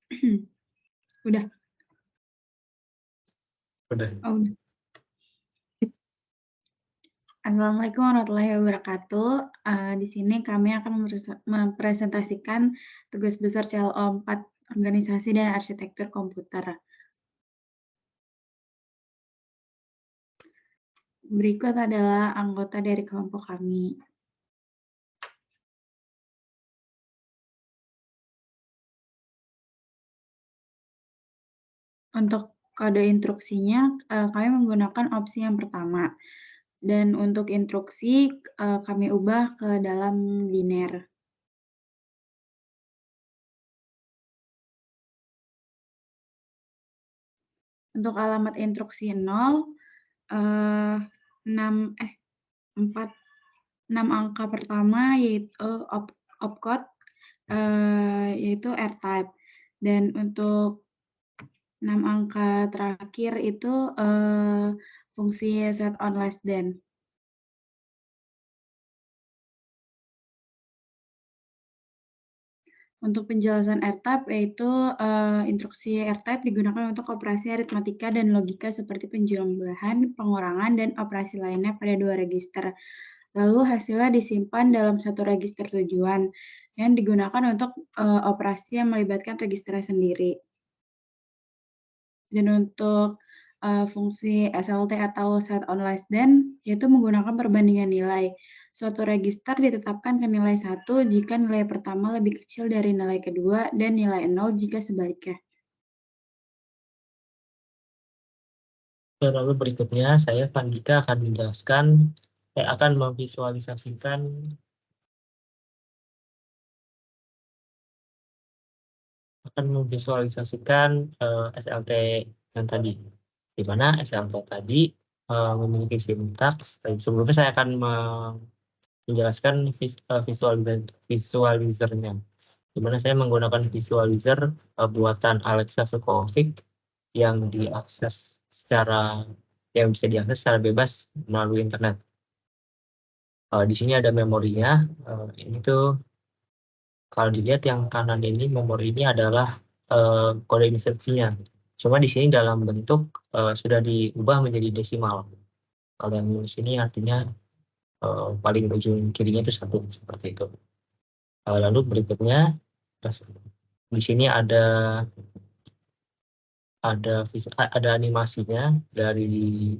Udah. Udah. Oh, udah. Assalamualaikum warahmatullahi wabarakatuh. Di sini kami akan mempresentasikan tugas besar CLO 4 Organisasi dan Arsitektur Komputer. Berikut adalah anggota dari kelompok kami. Untuk kode instruksinya, kami menggunakan opsi yang pertama. Dan untuk instruksi, kami ubah ke dalam biner. Untuk alamat instruksi 0, 6 angka pertama yaitu opcode, yaitu R-type. Dan untuk 6 angka terakhir itu fungsi set on less than. Untuk penjelasan R-type yaitu instruksi R-type digunakan untuk operasi aritmatika dan logika seperti penjumlahan, pengurangan, dan operasi lainnya pada 2 register. Lalu hasilnya disimpan dalam satu register tujuan yang digunakan untuk operasi yang melibatkan registernya sendiri. Dan untuk fungsi SLT atau set on less than yaitu menggunakan perbandingan nilai. Suatu register ditetapkan ke nilai 1 jika nilai pertama lebih kecil dari nilai kedua dan nilai 0 jika sebaliknya. Lalu berikutnya saya Pandika akan menjelaskan, akan memvisualisasikan SLT yang tadi, di mana SLT tadi memiliki sintaks. Sebelumnya saya akan menjelaskan visualizernya, di mana saya menggunakan visualizer buatan Alexa Sukovic yang bisa diakses secara bebas melalui internet. Di sini ada memorinya. Ini tuh kalau dilihat yang kanan ini, memori ini adalah kode instruksinya. Cuma di sini dalam bentuk sudah diubah menjadi desimal. Kalau yang di sini artinya paling ujung kirinya itu 1, seperti itu. Lalu berikutnya di sini ada animasinya dari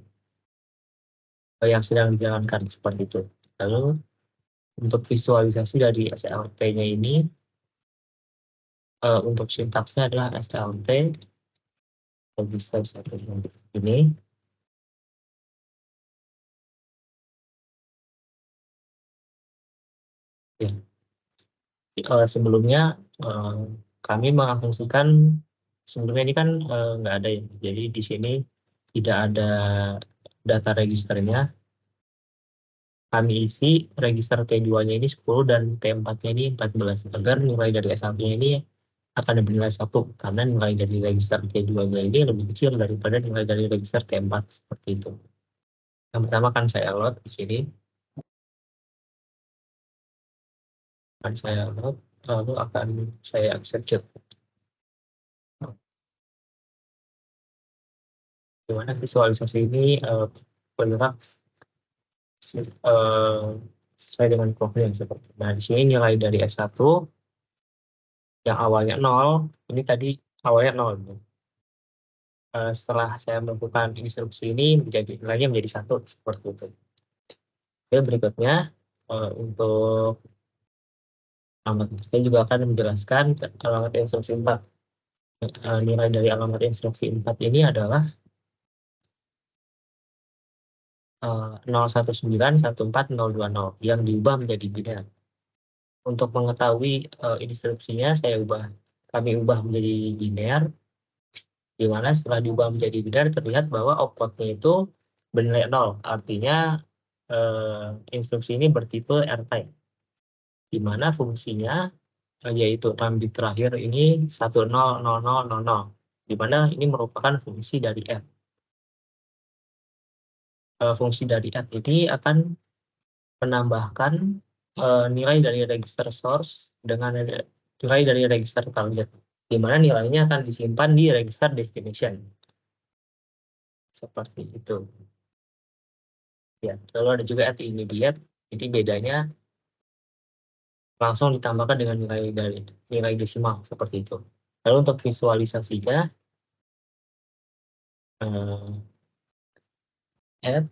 yang sedang dijalankan, seperti itu. Lalu untuk visualisasi dari SLT-nya ini, untuk sintaksnya adalah SLT register satu ini. Ya. Sebelumnya kami mengasumsikan, sebelumnya ini kan nggak ada ya, jadi di sini tidak ada data registernya. Kami isi register T2-nya ini 10 dan T4-nya ini 14, agar nilai dari S1-nya ini akan bernilai 1, karena nilai dari register T2-nya ini lebih kecil daripada nilai dari register T4, seperti itu. Yang pertama kan saya load di sini. Lalu akan saya execute. Gimana visualisasi ini bergerak sesuai dengan profil yang seperti. Nah, di sini nilai dari S1 yang awalnya 0, ini tadi awalnya 0. Setelah saya melakukan instruksi ini, nilainya menjadi 1, seperti itu. Oke, berikutnya untuk alamat, saya juga akan menjelaskan alamat instruksi 4. Nilai dari alamat instruksi 4 ini adalah 01914020 yang diubah menjadi biner. Untuk mengetahui instruksinya kami ubah menjadi biner, di mana setelah diubah menjadi biner terlihat bahwa opcode-nya itu bernilai 0. Artinya instruksi ini bertipe R-type, di mana fungsinya yaitu 6 bit terakhir ini 100000, di mana ini merupakan fungsi dari R. Fungsi dari R ini akan menambahkan nilai dari register source dengan nilai dari register target. di mana nilainya akan disimpan di register destination. Seperti itu. Ya, lalu ada juga at immediate, jadi bedanya langsung ditambahkan dengan nilai desimal seperti itu. Lalu untuk visualisasinya, add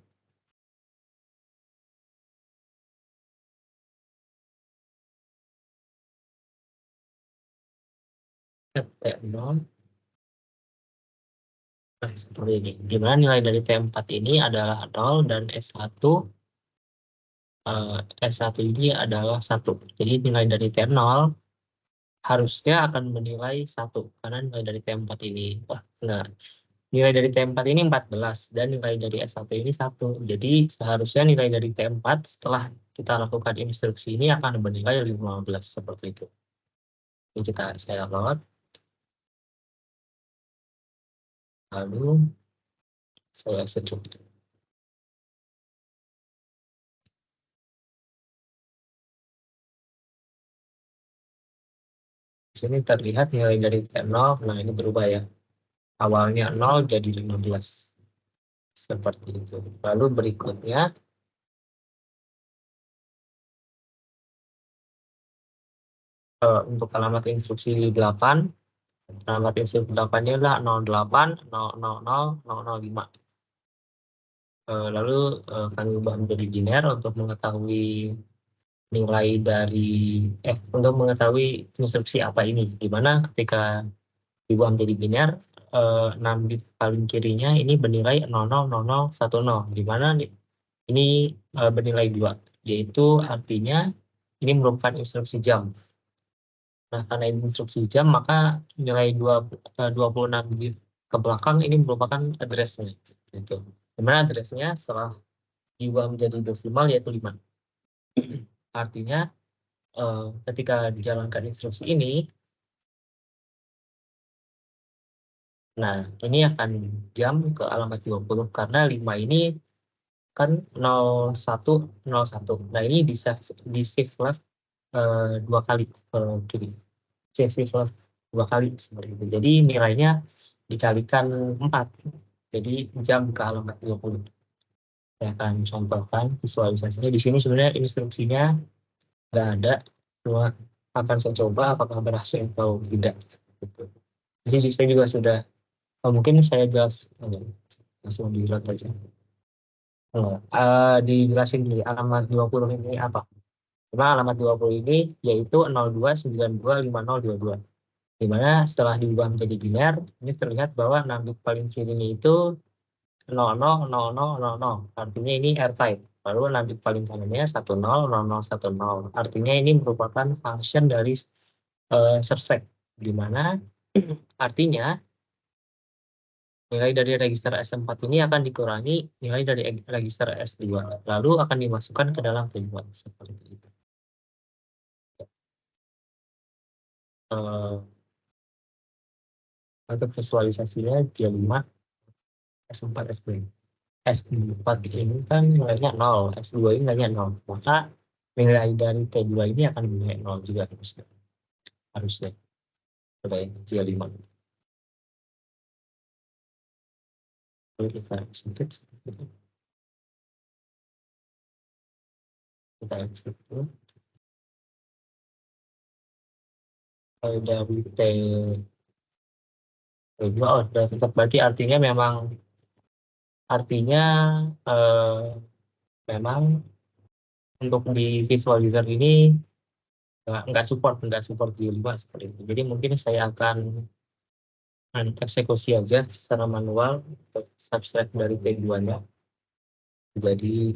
T0, nah, seperti ini. Di mana nilai dari T4 ini adalah 0 dan S1 ini adalah 1. Jadi nilai dari T0 harusnya akan menilai 1 karena nilai dari T4 ini nilai dari T4 ini 14 dan nilai dari S1 ini 1. Jadi seharusnya nilai dari T4 setelah kita lakukan instruksi ini akan bernilai 15 seperti itu. Jadi saya load. Lalu saya execute. Di sini terlihat nilai dari T0, nah ini berubah ya. Awalnya 0 jadi 15. Seperti itu. Lalu berikutnya, untuk alamat instruksi 8, alamat instruksi 8-nya adalah 08 000 005. Lalu kami ubah menjadi biner untuk mengetahui nilai dari untuk mengetahui instruksi apa ini, di mana ketika diubah menjadi biner 6 bit paling kirinya ini bernilai 000010, di mana ini bernilai 2, yaitu artinya ini merupakan instruksi jam. Nah, karena ini instruksi jam, maka nilai 26 bit ke belakang ini merupakan address-nya. Gitu. Dimana address-nya setelah diubah menjadi desimal yaitu 5. Artinya ketika dijalankan instruksi ini, nah ini akan jam ke alamat 20 karena 5 ini kan 0101. Nah ini di shift left 2 kali ke kiri. Shift left 2 kali seperti itu. Jadi nilainya dikalikan 4. Jadi jam ke alamat 20. Saya akan contohkan visualisasinya. Di sini sebenarnya instruksinya nggak ada, cuma akan saya coba apakah berhasil atau tidak. Jadi saya juga sudah, mungkin saya langsung di load aja. Dijelasin dulu alamat 20 ini apa. Cuma alamat 20 ini yaitu 02925022. Di mana setelah diubah menjadi biner, ini terlihat bahwa 6 bit paling kirinya itu 000000. Artinya ini R-type. Lalu 6 bit paling kanannya 100010. Artinya ini merupakan function dari subset, di mana artinya nilai dari register S4 ini akan dikurangi nilai dari register S2, lalu akan dimasukkan ke dalam T2 seperti itu. Untuk visualisasinya J5, S4, S2. S4 ini kan nilainya 0, S2 ini nilainya 0. Maka nilai dari T2 ini akan nilai 0 juga harusnya. Coba ya, J5. Lalu kita execute. Kita execute. Dari T2, sudah tetap, berarti artinya memang memang untuk di visualizer ini nggak support J5 seperti itu. Jadi mungkin saya akan eksekusi aja secara manual untuk subtract dari T2-nya. Jadi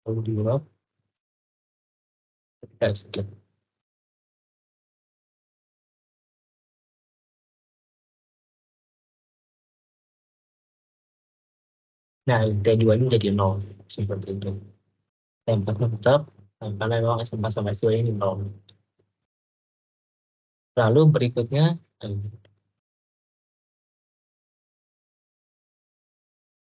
lalu di load, kita execute. Nah, T2 ini jadi 0 seperti itu. T4-nya tetap, karena memang S4 sama S2 ini 0. Lalu berikutnya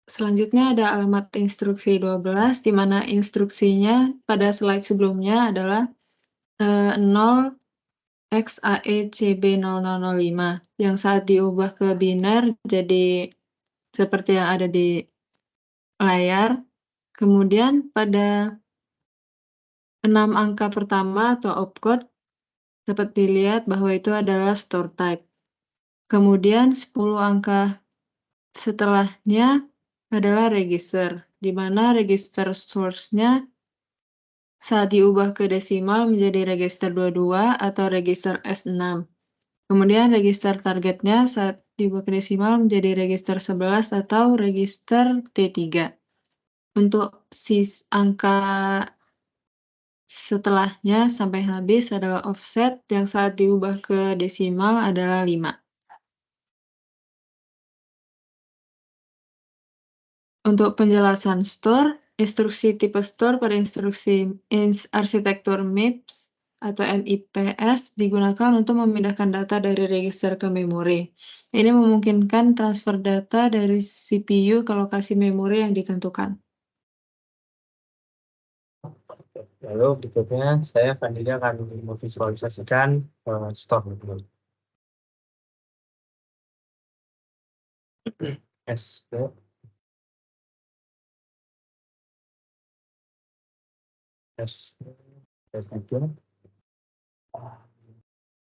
selanjutnya ada alamat instruksi 12, di mana instruksinya pada slide sebelumnya adalah 0 XAECB0005 yang saat diubah ke biner jadi seperti yang ada di layar. Kemudian pada 6 angka pertama atau opcode dapat dilihat bahwa itu adalah store type. Kemudian 10 angka setelahnya adalah register, di mana register source-nya saat diubah ke desimal menjadi register 22 atau register S6. Kemudian register targetnya saat diubah ke desimal menjadi register 11 atau register T3. Untuk angka setelahnya sampai habis adalah offset yang saat diubah ke desimal adalah 5. Untuk penjelasan store, instruksi tipe store pada instruksi arsitektur MIPS atau MIPS digunakan untuk memindahkan data dari register ke memori. Ini memungkinkan transfer data dari CPU ke lokasi memori yang ditentukan. Lalu berikutnya saya Fandila akan memvisualisasikan store. S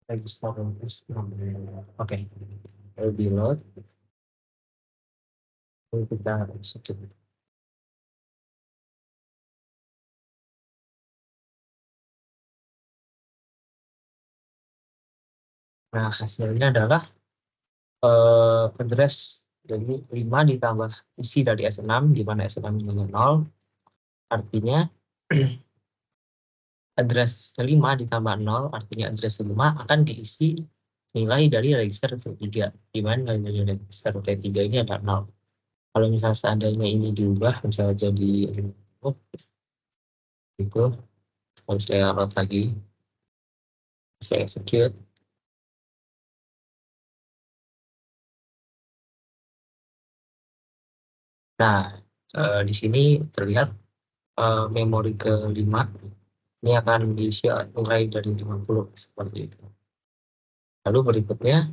register. Oke, di load. Lalu kita skip. Nah, hasilnya adalah address, jadi 5 ditambah isi dari S6, di mana S6 nya 0, artinya address 5 ditambah 0, artinya address 5 akan diisi nilai dari register T3, di mana nilai dari register T3 ini adalah 0. Kalau misalnya seandainya ini diubah, misalnya jadi itu, kalau saya load lagi, saya execute. Nah, di sini terlihat memori ke-5 ini akan diisi nilai dari 50 seperti itu. Lalu berikutnya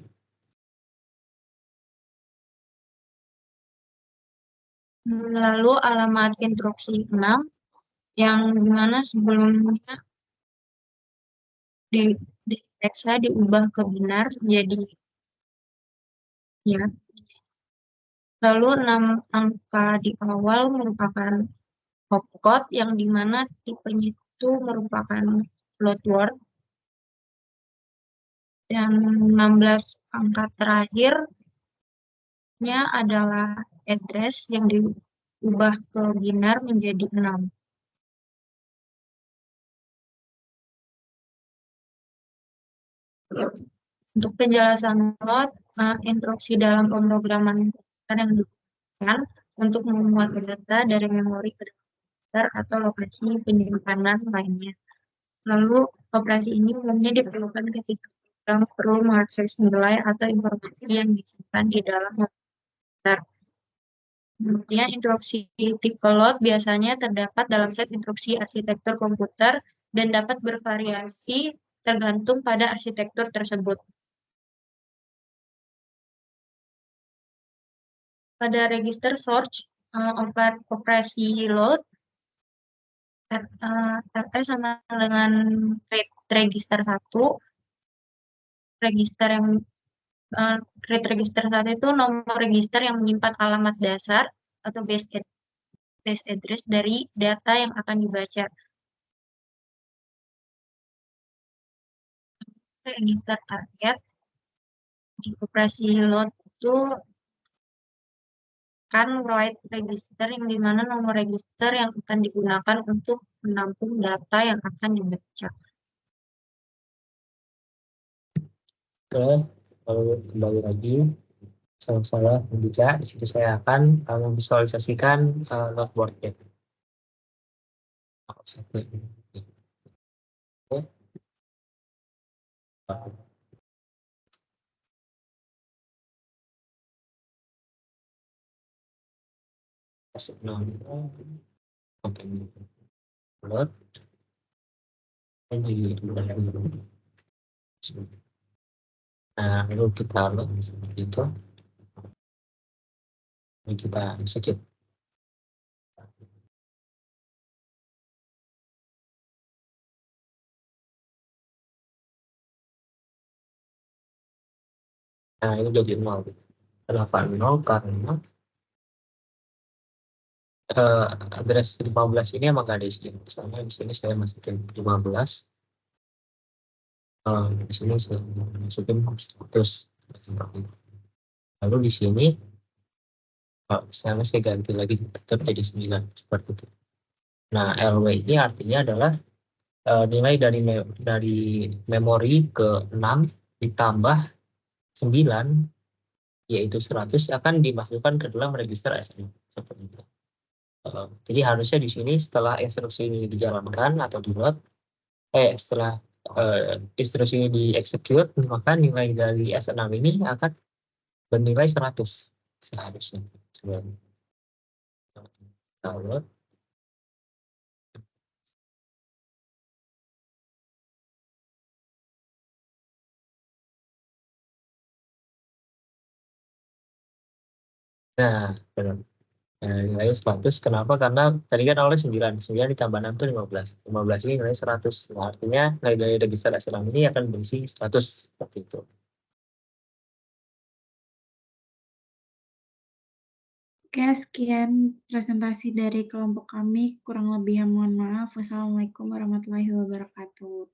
Lalu alamat instruksi 6 yang dimana sebelumnya di teksa diubah ke binar jadi ya. Lalu 6 angka di awal merupakan opcode yang dimana tipenya itu merupakan float word, dan 16 angka terakhirnya adalah address yang diubah ke binar menjadi 6. Untuk penjelasan load, instruksi dalam pemrograman yang digunakan untuk memuat data dari memori ke komputer atau lokasi penyimpanan lainnya. Lalu, operasi ini umumnya diperlukan ketika program perlu mengakses nilai atau informasi yang disimpan di dalam komputer. Kemudian, instruksi tipe load biasanya terdapat dalam set instruksi arsitektur komputer dan dapat bervariasi tergantung pada arsitektur tersebut. Pada register source, operasi load, RT sama dengan register 1, register yang create register 1 itu nomor register yang menyimpan alamat dasar atau base address dari data yang akan dibaca. Register target di operasi load itu kan write register yang dimana nomor register yang akan digunakan untuk menampung data yang akan dibaca. Oke, lalu kembali lagi. Saya membaca, di situ saya akan memvisualisasikan loadboard-nya. Oke. Load. Nah, lalu kita lakukan seperti itu. Lalu kita execute. Nah, ini jadi 0. Kenapa 0? Karena address 15 ini emang nggak ada isinya. Misalnya di sini saya masukin 15. Di sini saya masukin 100. Lalu di sini saya masih ganti lagi tetap jadi 9 seperti itu. Nah, LW ini artinya adalah nilai dari memori ke 6 ditambah 9, yaitu 100, akan dimasukkan ke dalam register SM seperti itu. Jadi harusnya di sini setelah instruksi ini dijalankan atau di-load, setelah instruksi ini di-execute, maka nilai dari S6 ini akan bernilai 100 seharusnya. Coba download. Nah, benar. Nah, nilainya 100. Kenapa? Karena tadi kan awalnya 9. 9 ditambah 6 itu 15. 15 ini nilai 100. Nah, artinya nilai dari register S6 ini akan berisi 100 seperti itu. Oke, sekian presentasi dari kelompok kami. Kurang lebihnya mohon maaf. Wassalamualaikum warahmatullahi wabarakatuh.